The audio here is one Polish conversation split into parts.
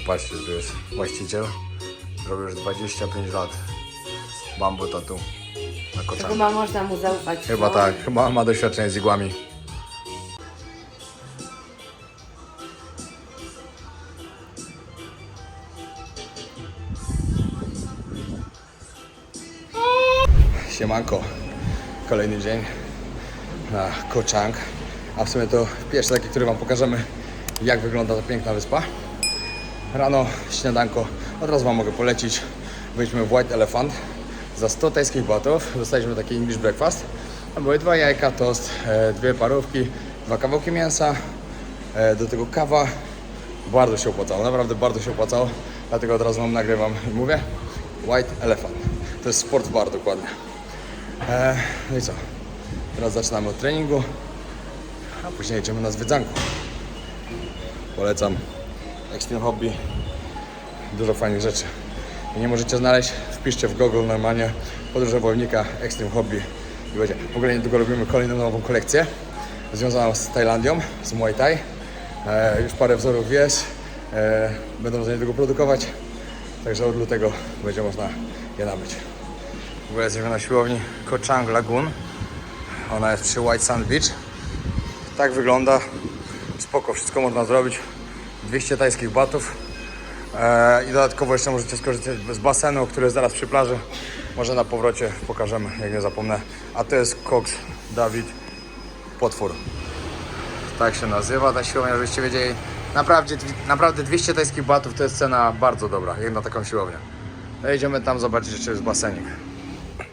Patrzcie, tu jest właściciel. Robił już 25 lat bambu tattoo na koczach. Chyba można mu zaufać. Chyba co? tak, chyba ma doświadczenie z igłami. Siemanko, kolejny dzień na Koh Chang, a w sumie to pierwszy taki, który wam pokażemy, jak wygląda ta piękna wyspa. Rano śniadanko, od razu wam mogę polecić. Byliśmy w White Elephant za 100 tajskich batów. Dostaliśmy taki English breakfast. Były 2 jajka, tost, 2 parówki, 2 kawałki mięsa, do tego kawa. Bardzo się opłacało, naprawdę bardzo się opłacało. Dlatego od razu wam nagrywam i mówię White Elephant. To jest sport bar dokładnie. No i co? Teraz zaczynamy od treningu, a później jedziemy na zwiedzanko. Polecam Extreme Hobby. Dużo fajnych rzeczy. I nie możecie znaleźć, wpiszcie w Google normalnie podróże wojownika Extreme Hobby i będzie. W ogóle niedługo robimy kolejną nową kolekcję związaną z Tajlandią, z Muay Thai. Już parę wzorów jest, będą za niedługo produkować, także od lutego będzie można je nabyć. W ogóle jesteśmy na siłowni Koh Chang Lagoon. Ona jest przy White Sand Beach. Tak wygląda. Spoko, wszystko można zrobić. 200 tajskich batów. I dodatkowo jeszcze możecie skorzystać z basenu, który jest zaraz przy plaży. Może na powrocie pokażemy, jak nie zapomnę. A to jest Cox David Potwór. Tak się nazywa ta siłownia, żebyście wiedzieli. Naprawdę 200 tajskich batów to jest cena bardzo dobra, jak na taką siłownię. No idziemy tam zobaczyć, czy jest basenik.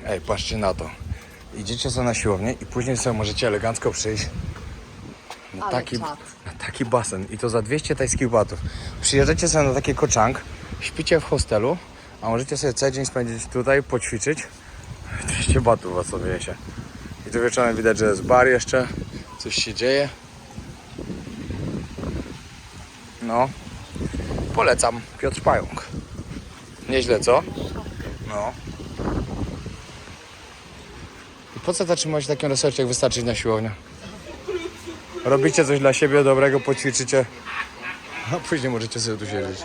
Ej, patrzcie na to. Idziecie sobie na siłownię i później sobie możecie elegancko przyjść na taki basen. I to za 200 tajskich batów. Przyjeżdżacie sobie na taki Koh Chang, śpicie w hostelu, a możecie sobie cały dzień spędzić tutaj, poćwiczyć. 200 batów was sobie się. I tu wieczorem widać, że jest bar jeszcze. Coś się dzieje. No. Polecam. Piotr Pająk. Nieźle, co? No. I po co zatrzymać w takim resorcie, jak wystarczyć na siłownię? Robicie coś dla siebie dobrego, poćwiczycie, a później możecie sobie tu siedzieć.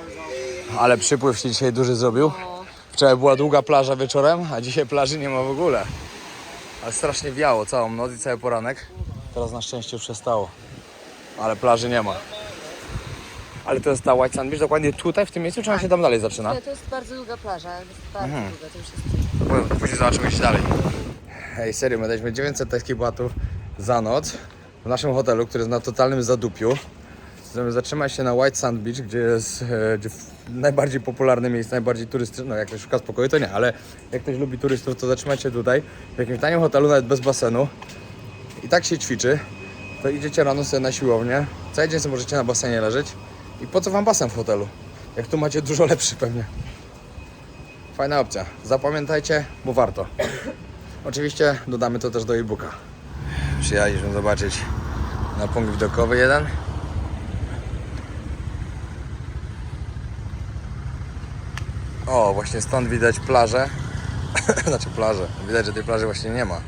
Ale przypływ się dzisiaj duży zrobił. Wczoraj była długa plaża wieczorem, a dzisiaj plaży nie ma w ogóle. Ale strasznie wiało całą noc i cały poranek. Teraz na szczęście przestało, ale plaży nie ma. Ale to jest ta White Sand Beach, dokładnie tutaj, w tym miejscu, czy ona się tam dalej zaczyna? To jest bardzo długa plaża, jest bardzo długa, to już jest... Później zobaczymy gdzieś dalej. Hej, serio, my daliśmy 900 tajskich batów za noc w naszym hotelu, który jest na totalnym zadupiu. Chcemy zatrzymać się na White Sand Beach, gdzie jest najbardziej popularne miejsce, najbardziej turystyczne. No jak ktoś szuka spokoju, to nie, ale jak ktoś lubi turystów, to zatrzymać się tutaj w jakimś tanim hotelu, nawet bez basenu. I tak się ćwiczy. To idziecie rano sobie na siłownię, cały dzień sobie możecie na basenie leżeć. I po co wam basen w hotelu? Jak tu macie dużo lepszy pewnie. Fajna opcja. Zapamiętajcie, bo warto. Oczywiście dodamy to też do e-booka. Przyjechaliśmy zobaczyć na punkt widokowy jeden. O, właśnie stąd widać plażę. Znaczy plażę. Widać, że tej plaży właśnie nie ma.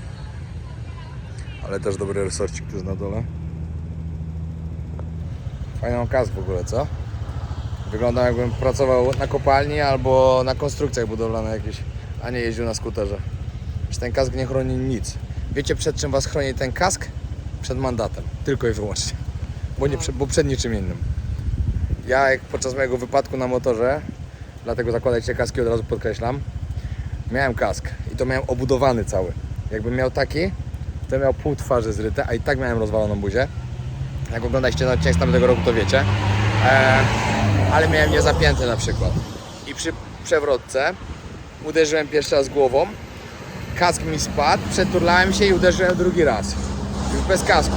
Ale też dobry resorcik tu jest na dole. Fajny okaz w ogóle, co? Wygląda, jakbym pracował na kopalni albo na konstrukcjach budowlanych jakichś, a nie jeździł na skuterze. Że ten kask nie chroni nic. Wiecie, przed czym was chroni ten kask? Przed mandatem. Tylko i wyłącznie. Bo przed niczym innym. Ja jak podczas mojego wypadku na motorze, dlatego zakładajcie kaski, od razu podkreślam, miałem kask i to miałem obudowany cały. Jakbym miał taki, to miał pół twarzy zryte, a i tak miałem rozwaloną buzię. Jak oglądaliście na odcinek z tamtego roku, to wiecie. Ale miałem niezapięty na przykład. I przy przewrotce uderzyłem pierwszy raz głową, kask mi spadł, przeturlałem się i uderzyłem drugi raz. Już bez kasku.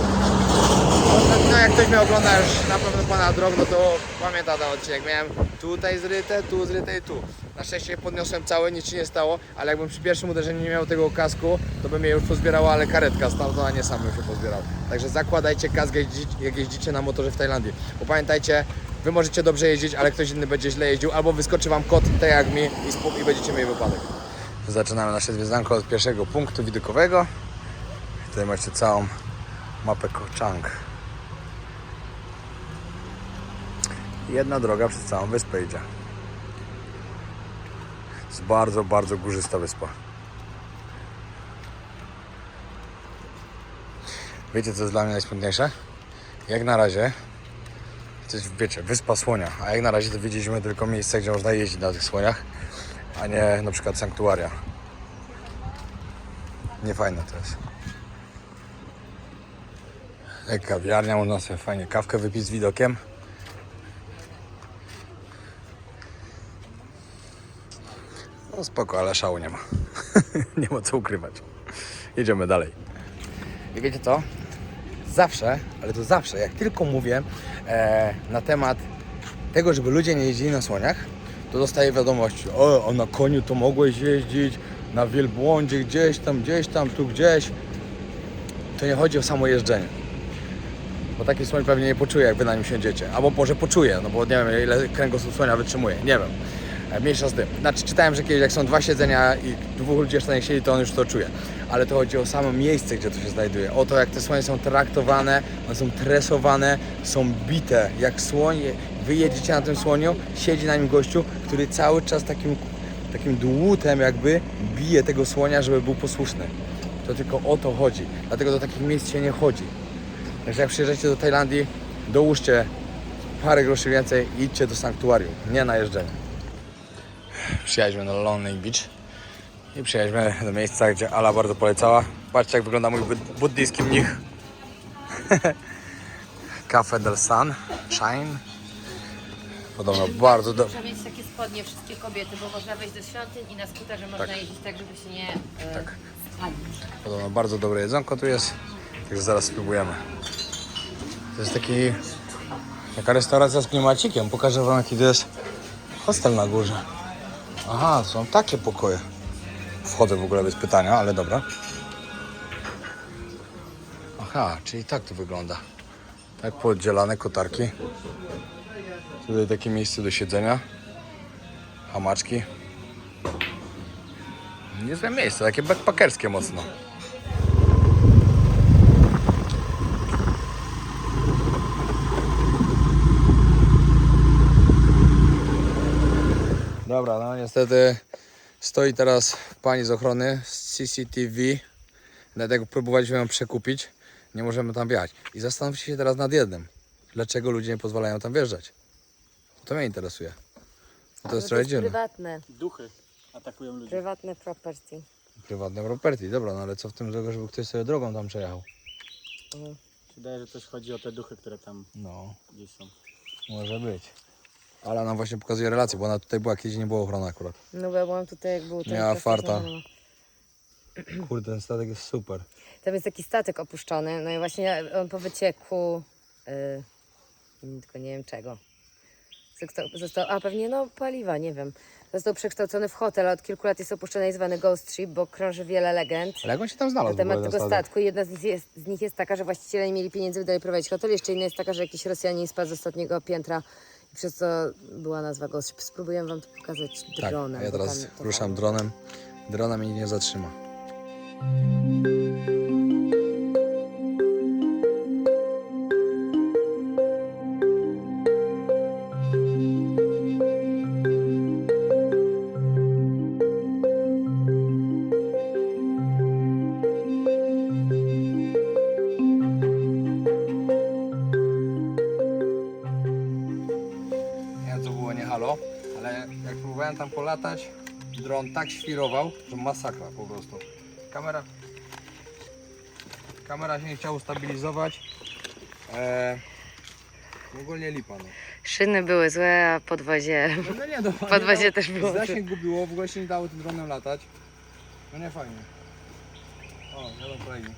No jak ktoś mnie ogląda już na pewno pana drog, no to pamięta ten odcinek. Miałem tutaj zryte, tu zryte i tu. Na szczęście podniosłem całe, nic się nie stało, ale jakbym przy pierwszym uderzeniu nie miał tego kasku, to by mnie już pozbierała, ale karetka stamtąd, a nie sam bym się pozbierał. Także zakładajcie kask, jak jeździcie na motorze w Tajlandii. Bo pamiętajcie, wy możecie dobrze jeździć, ale ktoś inny będzie źle jeździł, albo wyskoczy wam kot, tak jak mi, i będziecie mieli wypadek. Zaczynamy nasze zwiedzanko od pierwszego punktu widokowego. Tutaj macie całą mapę Koh Chang. jedna droga przez całą wyspę idzie. Jest bardzo, bardzo górzysta wyspa. Wiecie, co jest dla mnie najsmutniejsze? Jak na razie, to jest, wiecie, wyspa Słonia, a jak na razie to widzieliśmy tylko miejsce, gdzie można jeździć na tych słoniach, a nie na przykład sanktuaria. Niefajne to jest. Jak kawiarnia, można sobie fajnie kawkę wypić z widokiem. No spoko, ale szału nie ma. Nie ma co ukrywać. Jedziemy dalej. I wiecie co? Zawsze, ale to zawsze, jak tylko mówię na temat tego, żeby ludzie nie jeździli na słoniach, to dostaję wiadomości: o, a na koniu to mogłeś jeździć, na wielbłądzie gdzieś tam, tu gdzieś. To nie chodzi o samo jeżdżenie. Bo taki słoń pewnie nie poczuje, jak wy na nim siądziecie. Albo może poczuje, no bo nie wiem, ile kręgosłup słonia wytrzymuje, nie wiem. Mniejsza z tym. Znaczy, czytałem, że kiedyś jak są 2 siedzenia i 2 ludzi jeszcze na nich siedzi, to on już to czuje. Ale to chodzi o samo miejsce, gdzie to się znajduje. O to, jak te słonie są traktowane, one są tresowane, są bite. Jak słoń, wy jedziecie na tym słoniu, siedzi na nim gościu, który cały czas takim dłutem jakby bije tego słonia, żeby był posłuszny. To tylko o to chodzi. Dlatego do takich miejsc się nie chodzi. Także jak przyjeżdżacie do Tajlandii, dołóżcie parę groszy więcej i idźcie do sanktuarium, nie na jeżdżenie. Przyjechaliśmy na Lonely Beach i przyjechaliśmy do miejsca, gdzie Ala bardzo polecała. Patrzcie, jak wygląda mój buddyjski mnich. Café del Sun, Shine. Podobno bardzo dobrze. Muszę mieć takie spodnie wszystkie kobiety, bo można wejść do świątyń i na skuterze można jeździć tak, żeby się nie spalić. Podobno bardzo dobre jedzonko tu jest, także zaraz spróbujemy. To jest taka restauracja z klimacikiem. Pokażę wam, jaki to jest hostel na górze. Aha, są takie pokoje. Wchodzę w ogóle bez pytania, ale dobra. Aha, czyli tak to wygląda. Tak pooddzielane kotarki. Tutaj takie miejsce do siedzenia. Hamaczki. Niezłe miejsce, takie backpackerskie mocno. Dobra, no niestety stoi teraz pani z ochrony z CCTV. Dlatego próbowaliśmy ją przekupić. Nie możemy tam wjechać. I zastanówcie się teraz nad jednym. Dlaczego ludzie nie pozwalają tam wjeżdżać? To mnie interesuje. To jest trochę dziwne. Prywatne. Duchy atakują ludzi. Prywatne property. Prywatne property. Dobra, no ale co w tym złego, żeby ktoś sobie drogą tam przejechał? Wydaje, że coś chodzi o te duchy, które tam No, gdzieś są. może być. Ale nam właśnie pokazuje relację, bo ona tutaj była, kiedyś nie było ochrony akurat. No bo ja byłam tutaj, jak był ten Miała proces, farta. no. Kurde, ten statek jest super. Tam jest taki statek opuszczony, no i właśnie on po wycieku, tylko nie wiem czego, został, pewnie paliwa, nie wiem. Został przekształcony w hotel, a od kilku lat jest opuszczony i zwany Ghost Ship, bo krąży wiele legend Ale jak on się tam znalazł na temat w ogóle, tego ten statek? statku. Jedna z nich jest taka, że właściciele nie mieli pieniędzy, wydali prowadzić hotel, jeszcze inna jest taka, że jakiś Rosjanin spadł z ostatniego piętra i przez co była nazwa Ghost Ship. Spróbuję wam to pokazać Tak, dronem. a ja bo teraz tam to ruszam fajnie. dronem. Drona mnie nie zatrzyma. Nie wiem, co było nie halo, ale jak próbowałem tam polatać, dron tak świrował, że masakra po prostu. Kamera się nie chciała ustabilizować. Ogólnie lipa, no. Szyny były złe, a podwozie... No nie, no, Podwozie też było. Zasięg gubiło, w ogóle się nie dało tym dronem latać. No nie fajnie. O, jadą kolejni.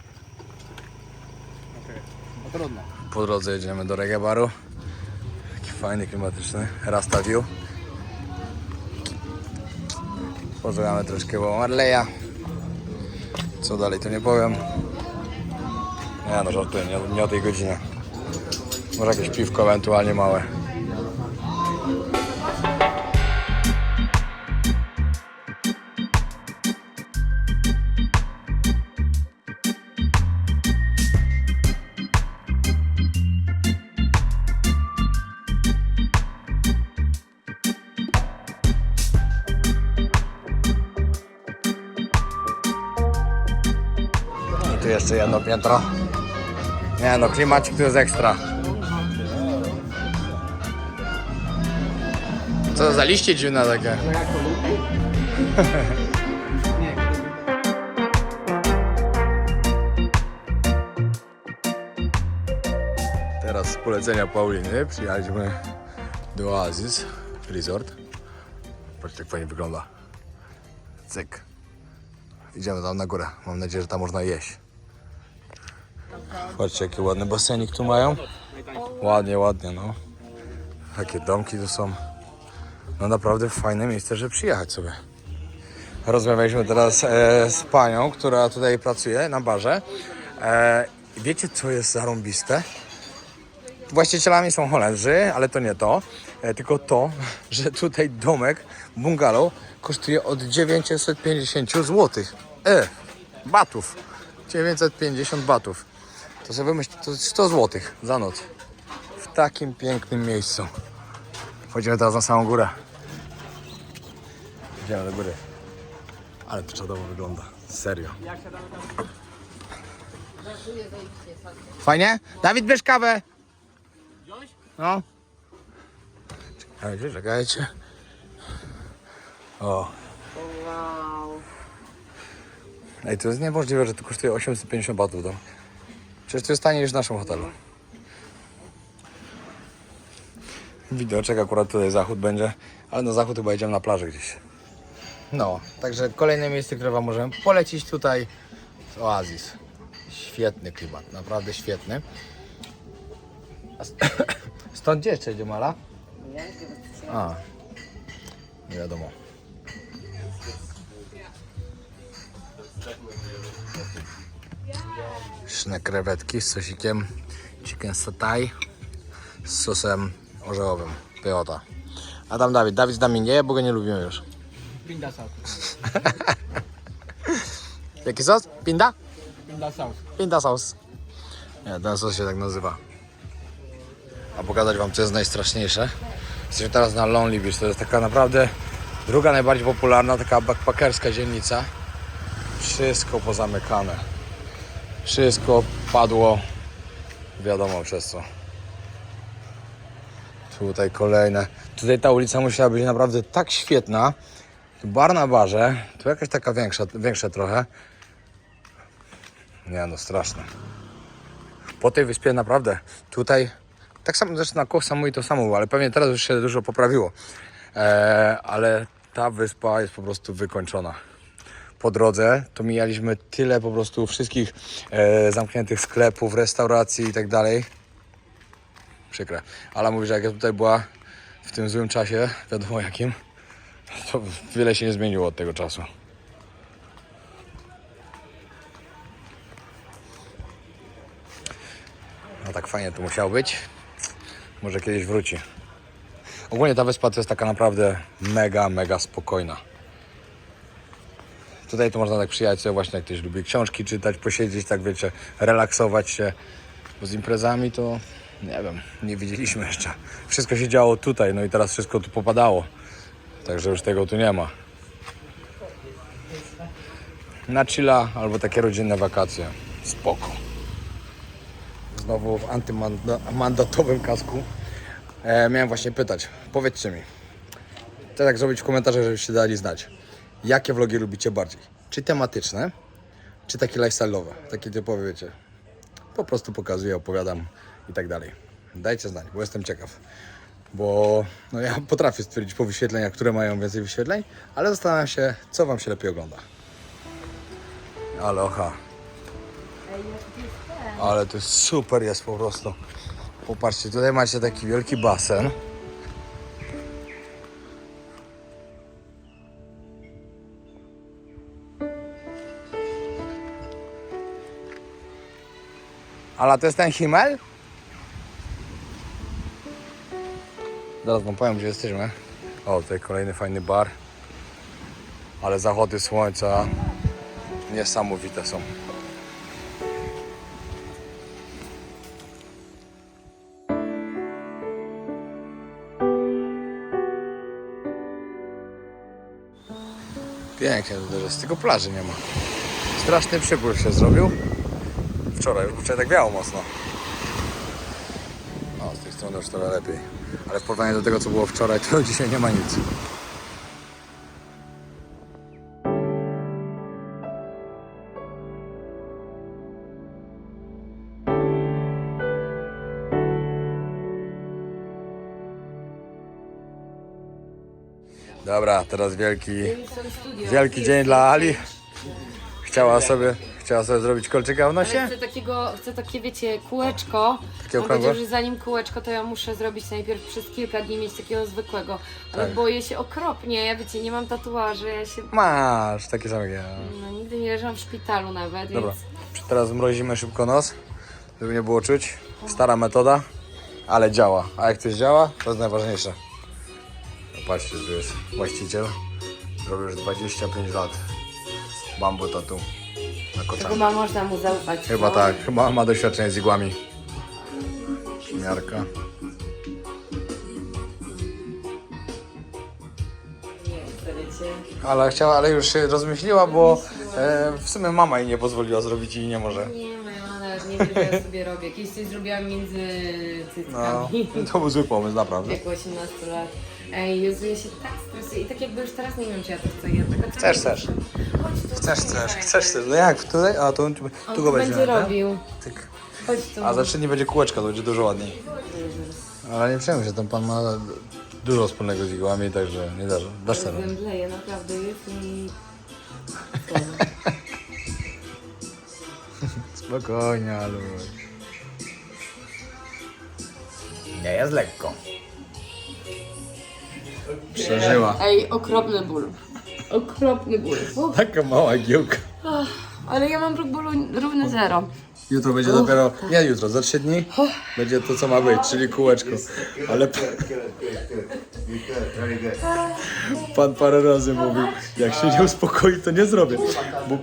Okej, no trudno. Po drodze jedziemy do reggae baru. Taki fajny, klimatyczny Rasta View. Pozdrawiamy troszkę Boba Marleya. Co dalej, to nie powiem. Nie no, żartuję, nie o tej godzinie. Może jakieś piwko ewentualnie małe. tu jeszcze jedno piętro. Nie no, klimacik tu jest ekstra. Co za liście dziwne takie. Teraz z polecenia Pauliny przyjechaliśmy do Oasis Resort. Patrzcie, jak fajnie wygląda. Cyk. Idziemy tam na górę. Mam nadzieję, że tam można jeść. Patrzcie, jaki ładny basenik tu mają. Ładnie, ładnie, no. Takie domki tu są. No naprawdę fajne miejsce, żeby przyjechać sobie. Rozmawialiśmy teraz z panią, która tutaj pracuje na barze. Wiecie, co jest zarąbiste? Właścicielami są Holendrzy, ale to nie to. Tylko to, że tutaj domek, bungalow kosztuje od 950 zł. Batów. 950 batów. To sobie wymyśl, to 100 zł za noc. W takim pięknym miejscu. Wchodzimy teraz na samą górę. Idziemy do góry. Ale to czadowo wygląda. Serio. Fajnie? Dawid, bierz kawę. No. Czekajcie, czekajcie. O. Ej, to jest niemożliwe, że to kosztuje 850 batów dom. Przecież to jest taniej niż w naszym hotelu. Widoczek, akurat tutaj zachód będzie, ale na zachód chyba idziemy na plażę gdzieś. No, także kolejne miejsce, które wam możemy polecić tutaj z Oasis. Świetny klimat, naprawdę świetny. Stąd gdzie jeszcze idzie Mala? A, nie wiadomo. Pyszne krewetki z sosikiem, chicken satay z sosem orzechowym, pychota. A tam Dawid z nami nie je, bo go nie lubimy już. Pinda sos. Jaki sos? Pinda? Pinda sos. Pinda sos. Nie, ten sos się tak nazywa. A pokazać wam, co jest najstraszniejsze. Jesteśmy teraz na Lonely Beach, to jest taka naprawdę druga najbardziej popularna, taka backpackerska dzielnica. Wszystko pozamykane. Wszystko padło, wiadomo przez co. Tutaj kolejne. Tutaj ta ulica musiała być naprawdę tak świetna. Tu bar na barze, tu jakaś taka większa trochę. Nie no, straszne. Po tej wyspie naprawdę, tutaj, tak samo zresztą na Koh Samui to samo było, ale pewnie teraz już się dużo poprawiło. Ale ta wyspa jest po prostu wykończona. Po drodze to mijaliśmy tyle po prostu wszystkich zamkniętych sklepów, restauracji i tak dalej. Przykre. Ale mówi, że jak ja tutaj była w tym złym czasie, wiadomo jakim, to wiele się nie zmieniło od tego czasu. No tak fajnie to musiało być. Może kiedyś wróci. Ogólnie ta wyspa to jest taka naprawdę mega spokojna. Tutaj to można tak przyjechać sobie właśnie, jak ktoś lubi książki czytać, posiedzieć, tak wiecie, relaksować się. Bo z imprezami to, nie wiem, nie widzieliśmy jeszcze. Wszystko się działo tutaj, no i teraz wszystko tu popadało. Także już tego tu nie ma. Na chilla albo takie rodzinne wakacje. Spoko. Znowu w antymandatowym kasku. Miałem właśnie pytać, powiedzcie mi. Chcę tak zrobić w komentarzach, żebyście dali znać. Jakie vlogi lubicie bardziej? Czy tematyczne, czy takie lifestyle'owe? Takie typowe, wiecie. Po prostu pokazuję, opowiadam i tak dalej. Dajcie znać, bo jestem ciekaw. Bo no ja potrafię stwierdzić po wyświetleniach, które mają więcej wyświetleń, ale zastanawiam się, co wam się lepiej ogląda. Aloha. Ale to jest super jest po prostu. Popatrzcie, tutaj macie taki wielki basen. Ale to jest ten Himmel? Zaraz wam powiem, gdzie jesteśmy. O, tutaj kolejny fajny bar. Ale zachody słońca niesamowite są. Pięknie to też jest, tylko plaży nie ma. Straszny przypływ się zrobił. wczoraj. Wczoraj tak wiało mocno. No, z tej strony już trochę lepiej. Ale w porównaniu do tego, co było wczoraj, to dzisiaj nie ma nic. Dobra, teraz wielki dzień dla Ali. Chciała sobie zrobić kolczyka w nosie. Chcę takie, wiecie, kółeczko. Takie On okrągłe? powiedział, że zanim kółeczko, to ja muszę zrobić najpierw przez kilka dni mieć takiego zwykłego. Ale Tak. boję się okropnie, ja wiecie, nie mam tatuaży, ja się... Masz, takie same jak ja. No, nigdy nie leżałam w szpitalu nawet, Dobra, więc... teraz mrozimy szybko nos, żeby nie było czuć. Stara metoda, ale działa. A jak coś działa, to jest najważniejsze. Patrzcie, tu jest właściciel. Zrobił już 25 lat bambu tatu na koczach. Chyba można mu zaufać. Chyba no. tak, chyba ma doświadczenie z igłami. Miarka. Ale już się rozmyśliła, bo w sumie mama jej nie pozwoliła zrobić i nie może. Nie, moja mama nawet nie wie, że ja sobie robię. Kiedyś coś zrobiłam między No, cyckami. to był zły pomysł, naprawdę. W wieku 18 lat. Ej, Jezu, ja się tak stresuję i tak jakby już teraz nie wiem, czy ja to chcę. Ja taka Chcesz. Chcesz. No jak? Tutaj? A tu On go to będzie. będzie tak? robił. Tyk. Chodź tu. A zawsze nie będzie kółeczka, to będzie dużo ładniej. Ale nie przejmuj się, ten pan ma dużo wspólnego z igłami, także nie dasz tego. Zemdleję, naprawdę jest i... Spokojnie, Aluś. Nie jest lekko. Przeżyła. Ej, okropny ból. Okropny ból. Taka mała giełka. Ale ja mam próg bólu równy 0. Jutro będzie dopiero, nie jutro, za 3 dni będzie to, co ma być, czyli kółeczko. Ale pan parę razy mówił, jak się nie uspokoi, to nie zrobię. Bo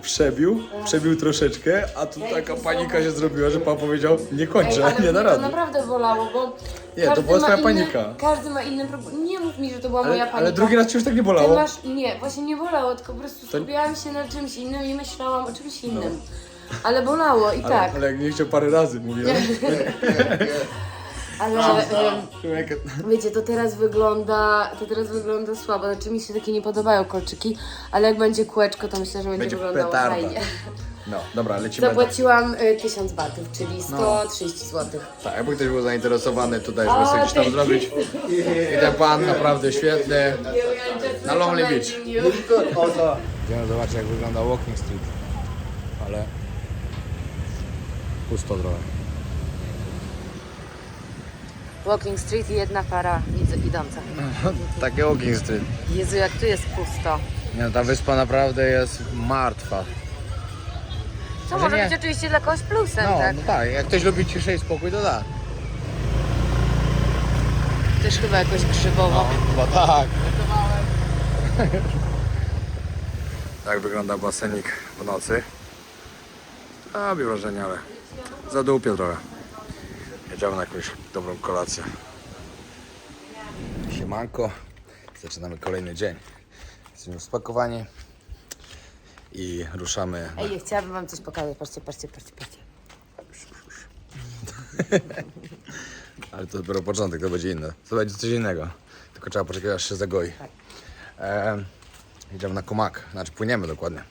przebił troszeczkę, a tu taka panika się zrobiła, że pan powiedział, nie kończę, nie da To rady. naprawdę bolało, bo... Nie, to każdy była ma twoja inny- panika. Każdy ma inny próg. Nie mów mi, że to była moja panika. Ale drugi raz ci już tak nie Ty bolało. masz... Nie, właśnie nie bolało, tylko po prostu skupiałam się na czymś innym i myślałam o czymś innym. Ale bolało i tak. Ale jak nie chciał parę razy, mówiłem. Ale wiecie, to teraz wygląda słabo. Znaczy mi się takie nie podobają kolczyki, ale jak będzie kółeczko, to myślę, że będzie wyglądało petarda. fajnie. No, dobra, lecimy. Zapłaciłam 1000 batów, czyli 130 zł. Tak, jakby ktoś był zainteresowany, tutaj żeby sobie coś tam zrobić. I ten pan naprawdę świetny. Na Lonely Beach. Idziemy zobaczyć, jak wygląda Walking Street. Ale pusto trochę. Walking Street i jedna para idąca. Takie Walking Street. Jezu, jak tu jest pusto. Nie, no, ta wyspa naprawdę jest martwa. Co Może może nie. być oczywiście dla kogoś plusem, No, tak? no tak, jak ktoś lubi ciszę i spokój, to da. Też chyba jakoś krzywowo. Chyba tak. Tak wygląda basenik w nocy. Robi wrażenie, ale zadupie trochę. Jedziemy na jakąś dobrą kolację. Siemanko. Zaczynamy kolejny dzień. Jesteśmy spakowani i ruszamy. Ej, chciałabym wam coś pokazać. Patrzcie. Ale to dopiero początek, to będzie inne. To będzie coś innego. Tylko trzeba poczekać, aż się zagoi. Jedziemy na Komak, znaczy płyniemy dokładnie.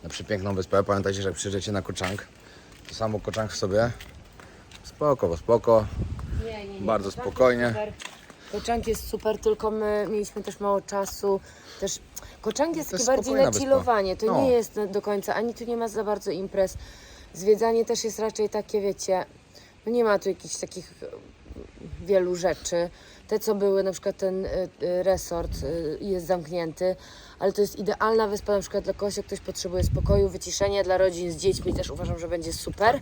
Na przepiękną wyspę. Pamiętajcie, że jak przyjedziecie na Koczang, to samo Koczang w sobie. Spoko. Nie. Bardzo spokojnie. Koczang jest super, tylko my mieliśmy też mało czasu. Też Koczang jest To takie jest bardziej spokojna na wyspa. chillowanie. To No. nie jest do końca, ani tu nie ma za bardzo imprez. Zwiedzanie też jest raczej takie, wiecie, no nie ma tu jakichś takich wielu rzeczy. Te, co były, na przykład ten resort jest zamknięty, ale to jest idealna wyspa na przykład dla kogoś, jak ktoś potrzebuje spokoju, wyciszenia, dla rodzin z dziećmi też uważam, że będzie super.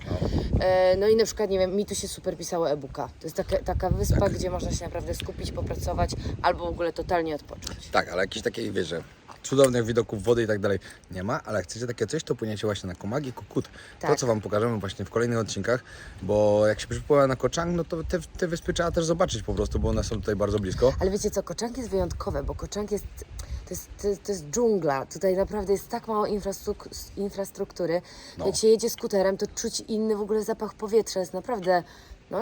No i na przykład, nie wiem, mi tu się super pisało e-booka. To jest taka wyspa, gdzie można się naprawdę skupić, popracować albo w ogóle totalnie odpocząć. Tak, ale jakichś takich, wiesz, że cudownych widoków wody i tak dalej nie ma, ale jak chcecie takie coś, to płyniecie właśnie na Komag i Kukut. To, Tak. co wam pokażemy właśnie w kolejnych odcinkach, bo jak się przypływa na Koczang, no to te wyspy trzeba też zobaczyć po prostu, bo one są tutaj bardzo blisko. Ale wiecie co, Koczang jest wyjątkowe, bo Koczang jest to jest dżungla. Tutaj naprawdę jest tak mało infrastruktury. No. Jak się jedzie skuterem, to czuć inny w ogóle zapach powietrza. Jest naprawdę, no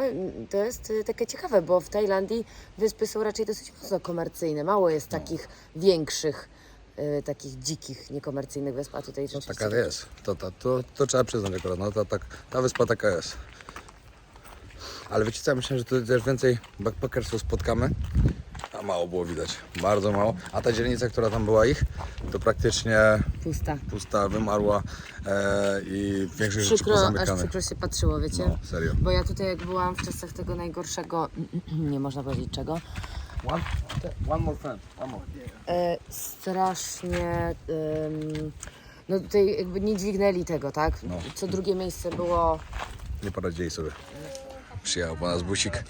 to jest takie ciekawe, bo w Tajlandii wyspy są raczej dosyć mocno komercyjne. Mało jest takich większych, takich dzikich, niekomercyjnych wysp, a tutaj No rzeczywiście... taka jest. To trzeba przyznać akurat. No, ta wyspa taka jest. Ale wiecie co, ja myślę, że tu też więcej backpackersów spotkamy. A mało było widać. Bardzo mało. A ta dzielnica, która tam była ich, to praktycznie pusta, wymarła i większość rzeczy Przykro, aż pozamykanych. przykro się patrzyło, wiecie? No, serio. Bo ja tutaj jak byłam w czasach tego najgorszego, nie można powiedzieć czego, One more friend. One more. strasznie, no tutaj jakby nie dźwignęli tego, tak? No. Co drugie miejsce było, Nie poradzili sobie. Przyjechał po nas busik.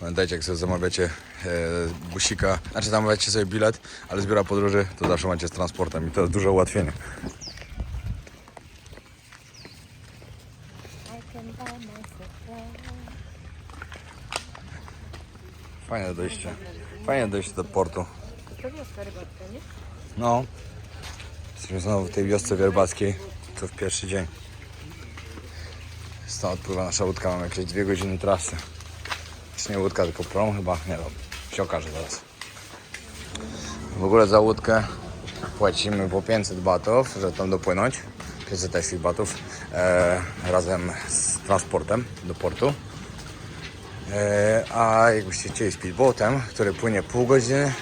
Pamiętajcie, jak sobie zamawiacie busika, znaczy zamawiacie sobie bilet, ale z biura podróży, to zawsze macie z transportem i to jest duże ułatwienie. Fajne dojście do portu. No, jesteśmy znowu w tej wiosce wierbackiej, to w pierwszy dzień. Stąd odpływa nasza łódka, mamy jakieś 2 godziny trasy. Czy nie łódka, tylko prom chyba, nie wiem, się okaże zaraz. W ogóle za łódkę płacimy po 500 batów, żeby tam dopłynąć. 500 batów razem z transportem do portu. A jakbyście chcieli speedboatem, który płynie pół godziny,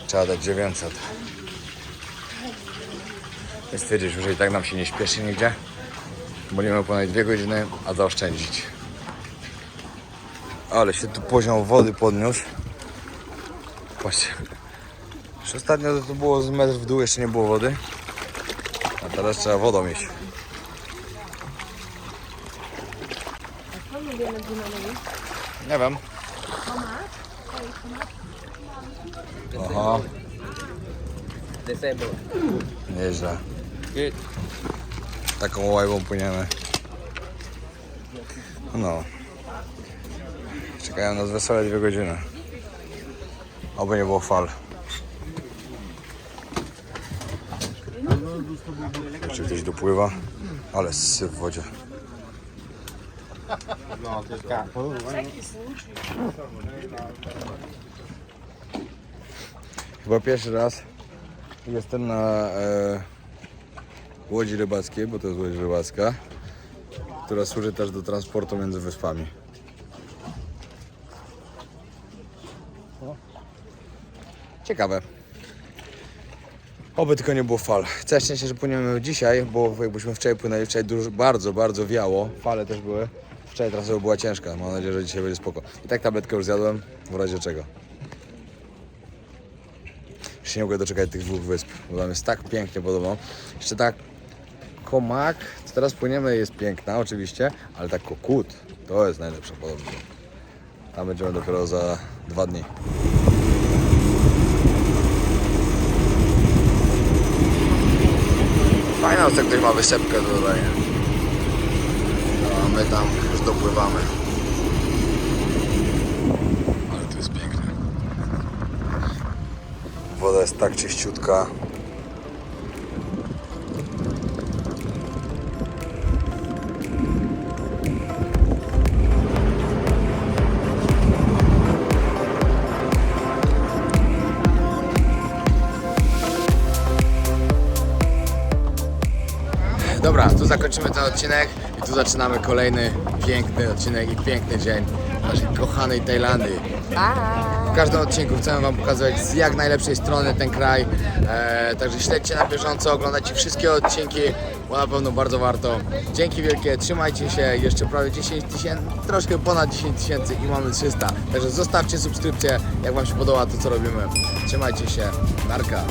trzeba dać 900. Więc stwierdziliśmy, że i tak nam się nie śpieszy nigdzie. Wolimy płynąć 2 godziny, a zaoszczędzić. Ale się tu poziom wody podniósł. Patrzcie. Już ostatnio to było z metr w dół, jeszcze nie było wody. A teraz trzeba wodą iść. Nie wiem. Aha. Nieźle. Taką łajbą płyniemy. No. Czekają nas wesele 2 godziny. Oby nie było fal. Czy gdzieś dopływa? Ale syf w wodzie. No, to jest tak. Chyba pierwszy raz jestem na łodzi rybackiej, bo to jest łódź rybacka, która służy też do transportu między wyspami. Ciekawe. Oby tylko nie było fal. Całe szczęście, że płyniemy dzisiaj, bo jakbyśmy wczoraj płynęli, wczoraj bardzo wiało. Fale też były. Wczoraj trasa była ciężka. Mam nadzieję, że dzisiaj będzie spoko. I tak tabletkę już zjadłem, w razie czego. Już się nie mogę doczekać tych 2 wysp, bo tam jest tak pięknie podobno. Jeszcze tak Komak, to teraz płyniemy, jest piękna oczywiście, ale tak Kokut, to jest najlepsza podobno. Tam będziemy dopiero za 2 dni. Fajna, że ktoś ma wysepkę tutaj. No, a my tam już dopływamy. Ale to jest piękne. Woda jest tak czyściutka. Dobra, tu zakończymy ten odcinek i tu zaczynamy kolejny piękny odcinek i piękny dzień naszej kochanej Tajlandii. W każdym odcinku chcemy Wam pokazać z jak najlepszej strony ten kraj, także śledźcie na bieżąco, oglądajcie wszystkie odcinki, bo na pewno bardzo warto. Dzięki wielkie, trzymajcie się, jeszcze prawie 10 000, troszkę ponad 10 000 i mamy 300, także zostawcie subskrypcję, jak Wam się podoba to co robimy. Trzymajcie się, narka.